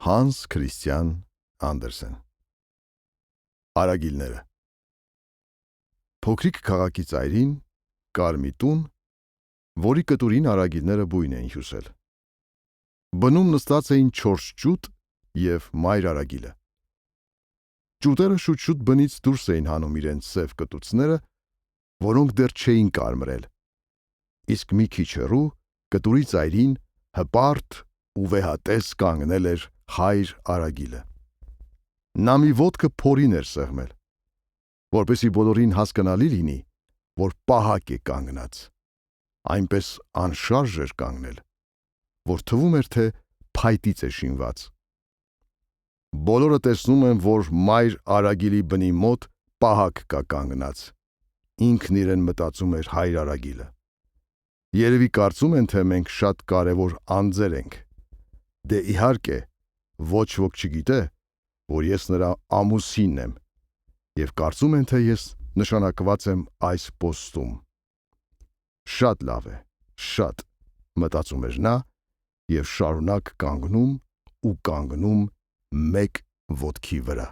Հանս Քրիստիան Անդերսեն Արագիլները Փոքրիկ քաղաքի ծայրին կար մի տուն, որի կտուրին արագիլները բույն էին հյուսել։ Բնում նստած էին 4 ջուտ և մայր արագիլը։ Ջուտերը շուտ-շուտ բնից դուրս էին հանում իրենց սև կտուցները, որոնք դեռ չէին կարմրել, իսկ մի քիչ հեռու կտուրի ծայրին հպարտ ու վեհատես կանգնել էր հայր արագիլը։ Նա մի ոտքը փորին էր սեղմել, որպեսզի բոլորին հասկանալի լինի, որ պահակ է կանգնած, այնպես անշարժ էր կանգնել, որ թվում էր, թե փայտից է շինված։ Բոլորը տեսնում են, որ մայր արագիլի բնի մոտ պահակ կա կանգնած, ինքն իրեն մտածում էր հայր արագիլը։ Երևի կարծում են, թե մենք շատ կարևոր անձեր ենք։ Դե իհարկե, ոչ ոք չգիտե, որ ես նրա ամուսինն եմ, և կարծում են, թե ես նշանակված եմ այս պոստում։ Շատ լավ է, շատ, մտածում էր նա և շարունակ կանգնում ու կանգնում մեկ ոտքի վրա։